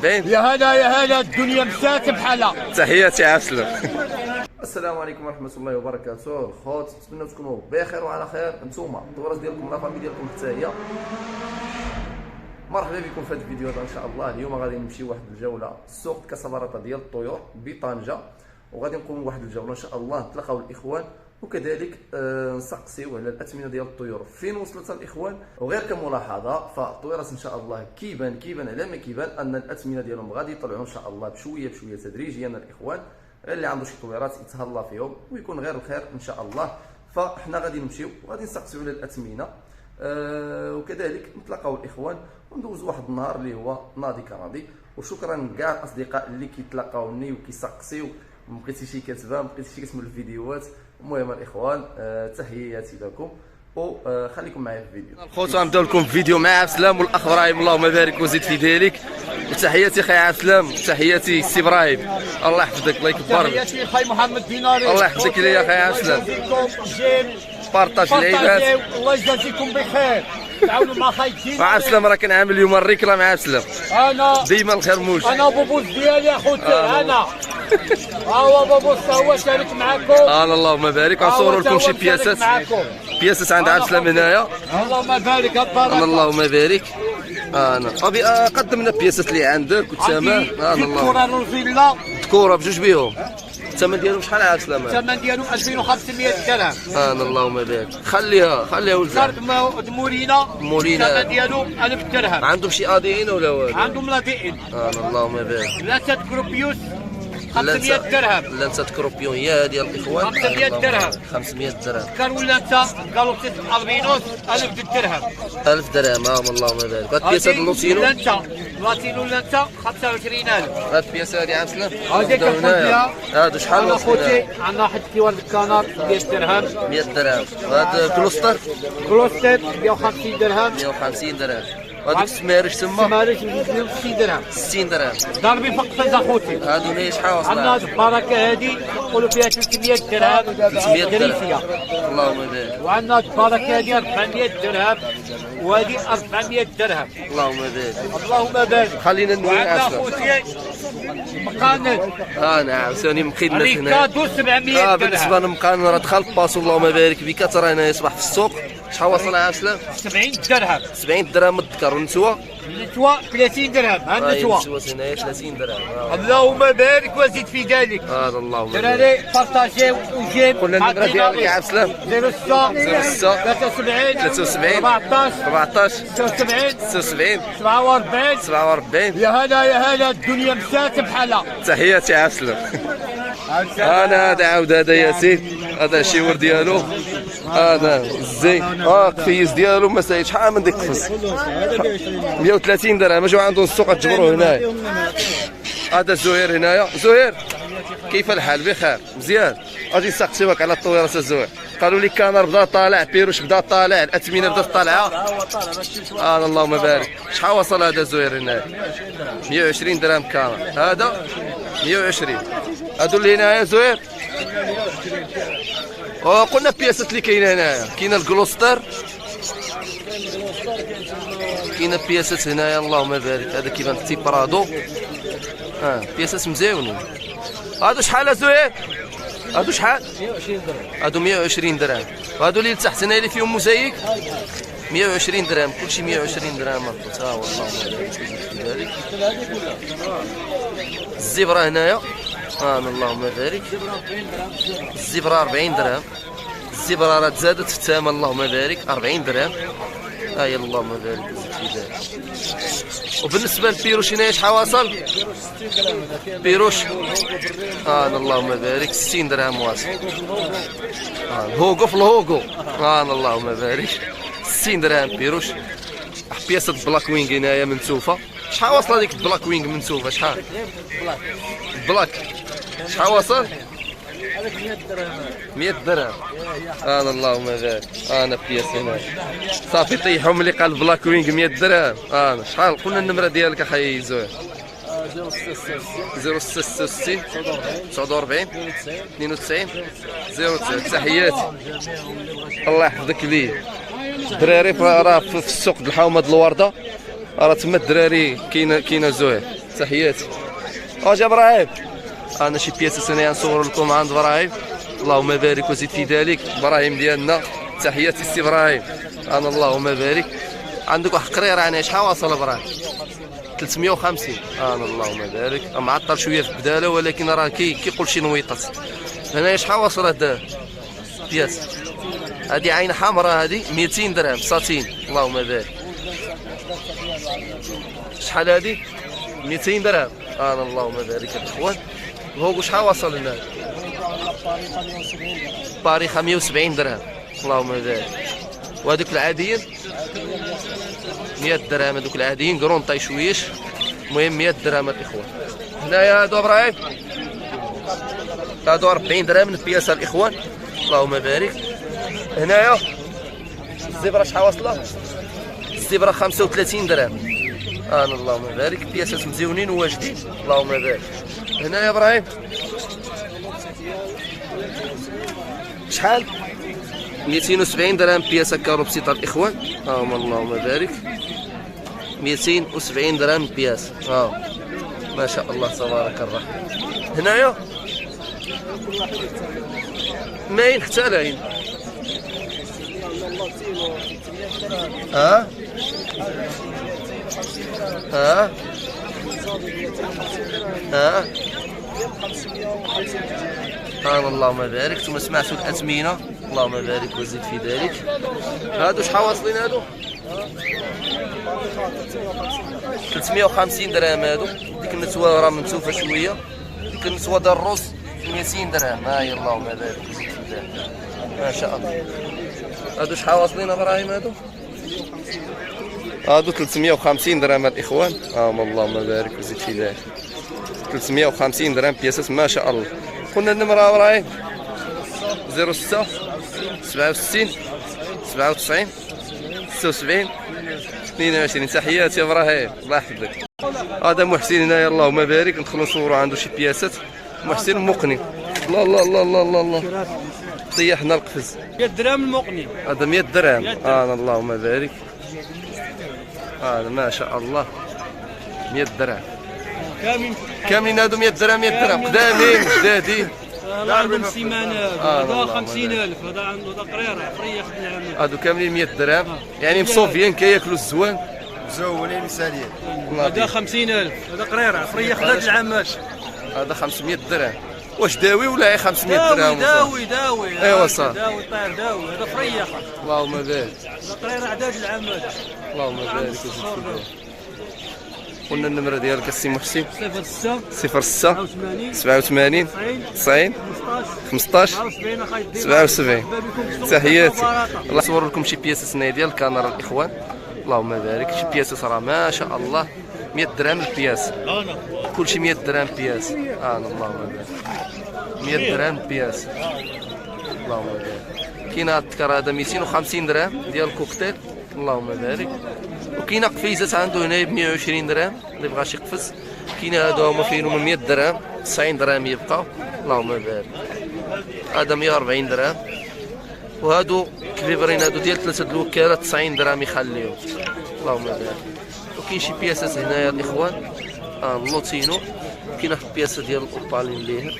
مرحبين. يا هلا الدنيا مشات بحالها. تحياتي عسلم. السلام عليكم ورحمه الله وبركاته الخوت، نتمنى تكونوا بخير وعلى خير. نتوما الطوراس ديالكم لا فامي ديالكم حتى هي. مرحبا بكم في هذا الفيديو هذا ان شاء الله. اليوم غادي نمشي واحد الجوله سوق كاسابلاطه ديال الطيور بطنجه، وغادي نقوم بواحد الجوله ان شاء الله نتلاقاو الاخوان، وكذلك نسقسيو على الاثمنه ديال الطيور فين وصلت الاخوان. وغير كملاحظه فالطويرات ان شاء الله كيبان على ما كيبان ان الاثمنه ديالهم غادي يطلعوا ان شاء الله بشويه تدريجيا الاخوان. غير اللي عنده شي طويرات يتهلا فيهم ويكون غير الخير ان شاء الله. فاحنا غادي نمشيو وغادي نسقسيو على الاثمنه، وكذلك نتلاقاو الاخوان وندوز واحد النهار اللي هو ناضي كناضي. وشكرا كاع الاصدقاء اللي كيتلاقاوني وكيسقسيو، ما بقيتي شي كتبان، ما بقيتي شي كتسمعوا الفيديوهات. المهم الاخوان تحياتي لكم وخليكم معايا في الفيديو. الخوت غنبداو لكم فيديو مع عبد السلام والاخ ابراهيم، اللهم بارك وزيد في ذلك. وتحياتي خي عبد السلام، تحياتي سي ابراهيم، الله يحفظك الله يكبر. تحياتي خي محمد ديناري، الله يحفظك ليا خي عبد السلام. بارطاج العباد، الله يجازيكم بخير. تعاونوا مع خي ديناري. عبد السلام راه كنعمل اليوم الريكلا مع عبد السلام. انا ديما الخير موش. انا بوبوس ديالي اخوتي. انا هو بوبوس هو شارك معكم. اللهم بارك. غنصوروا لكم شي بياسات عند عبد السلام هنايا. اللهم بارك البركه. اللهم بارك. انا قدمنا بياسات اللي عندك وتمام. الله كره روزيلا كره بجوج بيهم. الثمن ديالهم شحال عاد السلام؟ الثمن ديالهم 2500 درهم. اللهم بارك. خليها ولد. صارت مورينا الثمن ديالو 1000 درهم. عندهم شي ادين ولا والو؟ عندهم لاذئين. اللهم بارك. ثلاثه كروبيوس 500 درهم. لانسة كروبيون هي ديال الاخوان 500 درهم. 500 درهم. كان ولا انت قالوا البينوس 1000 درهم. 1000 درهم. اللهم بارك. هاد البياسه ديال اللوتينو لاتينو لانتا 25000. هاد البياسه هادي عام سلام. هادي كنقول بها هادو شحال انا خوتي؟ عندنا واحد كيوان الكنار 100 درهم. 100 درهم. هاد كلوستر 150 درهم. 150 درهم. هادوك السمارش تما سمارش 60 درهم. 60 درهم. ضربي فوق فز اخوتي. هادو ليه شحال وصل؟ عندنا البركه هادي نقولوا فيها 300 درهم. 300 درهم. دريسيه. اللهم بارك. وعندنا البركه هادي 400 درهم، وهذه 400 درهم. اللهم بارك. اللهم بارك. خلينا نوي وعندنا عسل. خوتي مقانن. نعم ثاني مقيدنا هنا. ريكادو 700 درهم. بالنسبه للمقانن راه دخل باس. اللهم بارك بك. ترى هنا يصبح في السوق شحال وصل عام سلام؟ 70 درهم. 70 درهم الذكر. والنسوه؟ النتوى 30 درهم. ها النتوى. النسوه هنايا 30 درهم. اللهم بارك وزيد في ذلك. اللهم بارك. دراري بارطاجيو وجيب. قلنا النمره ديالك يا عبد السلام. 06 73 14 76 47 يا هلا الدنيا مشات بحالها. تحياتي عبد السلام. هذا عاود هذا ياسين، هذا الشيور ديالو، هذا الزين القفيز ديالو ما سايت شحال من ديك القفص 130 درهم. جاو عندهم السوق تجبروا هنايا. هذا زهير هنايا. زهير كيف الحال؟ بخير مزيان. غادي نسقسيوك على الطويرات الزهير. قالوا لي كانر بدا طالع، بيروش بدا طالع، الاثمنه بدات طالعه. اللهم بارك. شحال وصل هذا زهير هنايا؟ 120 درهم كانر. هذا 120. هادو اللي هنايا زهير قلنا بياسات اللي كاينه هنايا. كاينه الكلوستر، كاينه بياسات هنايا. اللهم بارك. هذا كيبان تي برادو. بياسات مزيونين. هادو شحال زهير؟ هادو شحال؟ 120 درهم. هادو 120 درهم. وهادو اللي لتحت هنا اللي فيهم موزايك 120 درهم. كلشي 120 درهم. ها هو اللهم بارك. الزبره هنايا. اللهم بارك. الزبره 40 درهم. الزبره راه تزادت في الثمن. اللهم بارك. 40 درهم. هاي اللهم بارك. وبالنسبه للبيروش هنايا شحال واصل؟ بيروش اللهم بارك 60 درهم واصل. الهوغو في الهوغو. اللهم بارك 60 درهم بيروش. بياسه بلاك وينغ هنايا منسوفه. شحال واصله هذيك البلاك وينغ منسوفه؟ شحال؟ بلاك شحال واصل؟ 100 درهم. اللهم بارك. بياس هنا صافي طيحهم اللي قال بلاك وينغ 100 درهم. شحال قلنا النمره ديالك اخي زهير؟ 0666 49 92 09. تحياتي الله يحفظك ليه. الدراري راه في السوق د الحومه د الورده راه تما الدراري كاينه زهير. تحياتي. اجي ابراهيم، انا شي بياسات هنايا نصور لكم عند ابراهيم، اللهم بارك وزيد في ذلك. ابراهيم ديالنا، تحياتي سي ابراهيم. انا اللهم بارك. عندك واحد قريره هنا شحال واصل ابراهيم؟ 350. انا اللهم بارك. معطل شويه في البداله ولكن راه كيقول شي نويطات. هنايا شحال واصل هذا بياس؟ هذه عين حمراء، هذه 200 درهم ساتين. اللهم بارك. شحال هذه؟ 200 درهم. انا اللهم بارك الاخوان. هو شحال واصل لنا؟ باريخه 170 درهم. اللهم بارك. وهذوك العاديين 100 درهم. هذوك العاديين قرون طاي شويش. المهم 100 درهم الاخوان. هنايا هادو ابراهيم، هادو 40 درهم من البياسه الاخوان. اللهم بارك. هنايا الزبره شحال واصله؟ الزبره 35 درهم. انا اللهم بارك. بياسات مزيونين وواجدين. اللهم بارك. هنايا ابراهيم شحال؟ 270 درهم بياسه كارو بسيطه الاخوان. اللهم بارك. 270 درهم بياس. ما شاء الله تبارك الرحمن. هنايا ماين حتى لاين. اللهم بارك. ثم سمعتوا الاثمنه، اللهم بارك وزيد في ذلك. هادو شحال واصلين؟ هادو 350 درهم. هادو ديك النتوه راه منتوفه شويه. ديك النتوه ديال الروس 200 درهم. هاي اللهم بارك وزيد في ذلك. ما شاء الله. هادو شحال واصلين ابراهيم؟ هادو 350 درهم الاخوان. اللهم بارك وزيد في ذلك. 350 درهم بياسات ما شاء الله. قلنا النمره ابراهيم 06 67 97 76 22. تحياتي ابراهيم، الله يحفظك. هذا محسن هنايا، اللهم بارك. ندخلوا نصوروا عنده شي بياسات. محسن مقني. الله الله الله الله الله الله. طيحنا القفز. 100 درهم المقني. هذا 100 درهم. اللهم بارك. هذا ما شاء الله 100 درهم كاملين. هادو 100 درهم. 100 درهم قدامين جدادين. هذا عندهم سيمانه. هذا 50,000. هذا عنده قريره فريق العمل. هادو كاملين 100 درهم. يعني مصوفيين كياكلوا الزوان مزونين مثاليين. هذا 50,000. هذا قريره فريق خدات العماش. هذا 500 درهم. واش داوي ولا 500 درهم؟ داوي. ايوا صافي. داوي طير داوي. هذا فريق. اللهم بارك. هذا قريره عداد العماش. اللهم بارك. قلنا النمره ديالك السي محسن 06 87 90 15 77. تحياتي. الله نصور لكم شي بياسات هنايا ديال الكاميرا الاخوان. اللهم بارك. شي بياسات راه ما شاء الله 100 درهم البياس. كلشي 100 درهم بياس. اللهم بارك. 100 درهم بياس. اللهم بارك. كاين هاد التكر هذا 250 درهم ديال الكوكتيل. اللهم بارك. وكاينه قفيزات عنده هنا ب 120 درهم اللي بغى شي قفز. كاين هادو هما فيهم 100 درهم 90 درهم يبقى. اللهم بارك. هذا 140 درهم. وهادو كليفرين هادو ديال 3 الوكاله 90 درهم يخليهم. اللهم بارك. وكاين شي بياسات هنايا الاخوان. اللوتينو. كاينه البياسه ديال الاوبالين ليه.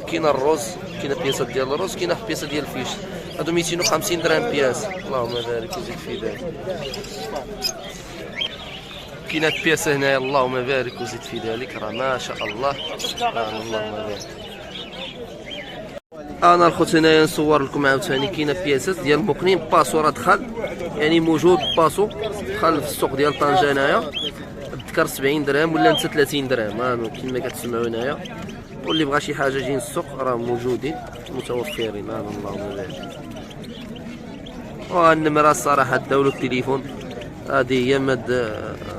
كاينه الروز. كاينه بياسات ديال الروز. كاينه بياسه ديال الفيش. هادو 250 درهم بياس. اللهم بارك وزيد في ذلك. كاينه بياسه هنايا. اللهم بارك وزيد في ذلك. راه ما شاء الله. اللهم بارك. انا الخوت هنايا نصور لكم عاوتاني كاينه بياسات ديال المقنين. باسو راه دخل، يعني موجود باسو دخل في السوق ديال طنجه هنايا. الذكر 70 درهم ولا انت 30 درهم كما كتسمعوا هنايا. واللي بغى شي حاجه جايين السوق راه موجودين متوفرين. اللهم بارك. والنمره الصراحه داولو التليفون. هذه هي مد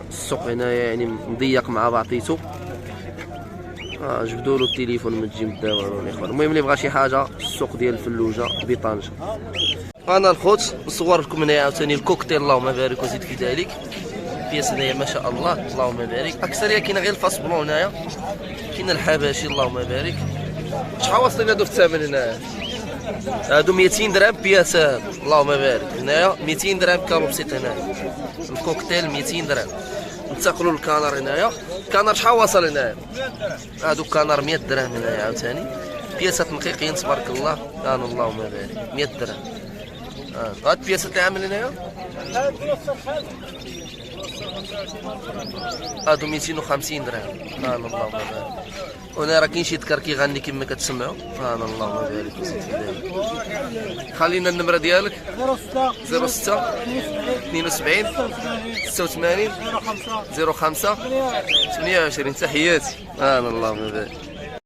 السوق هنايا يعني مضيق مع بعضيتو. جبدوا له التليفون ما تجي مداولو الاخوان. المهم اللي بغى شي حاجه السوق ديال الفلوجه بطنجه. انا الخوت نصور لكم هنايا عاوتاني الكوكتيل. اللهم بارك وزيد في ذلك. بياس هنايا ما شاء الله. اللهم بارك. اكثريه كاينه غير الفاس بلون هنايا. كاين الحباشي. اللهم بارك. شحال واصلين هادو في الثمن هنايا؟ هادو 200 درهم بياسات. اللهم بارك. هنايا 200 درهم كارو بسيط. هنايا الكوكتيل 200 درهم. كنتقلوا الكانر هنايا. الكانر شحال واصل هنايا؟ هادو كانر 100 درهم هنايا عاوتاني، بياسات نقيقين تبارك الله. اللهم بارك. 100 درهم. هاد البياسات اللي عامل هنايا هادو 250 درهم. اللهم بارك. هنا راه كاين شي ذكر كيغني كما كتسمعوا. اللهم بارك. خلينا النمره ديالك 06 72 86 05 28. تحياتي. اللهم بارك.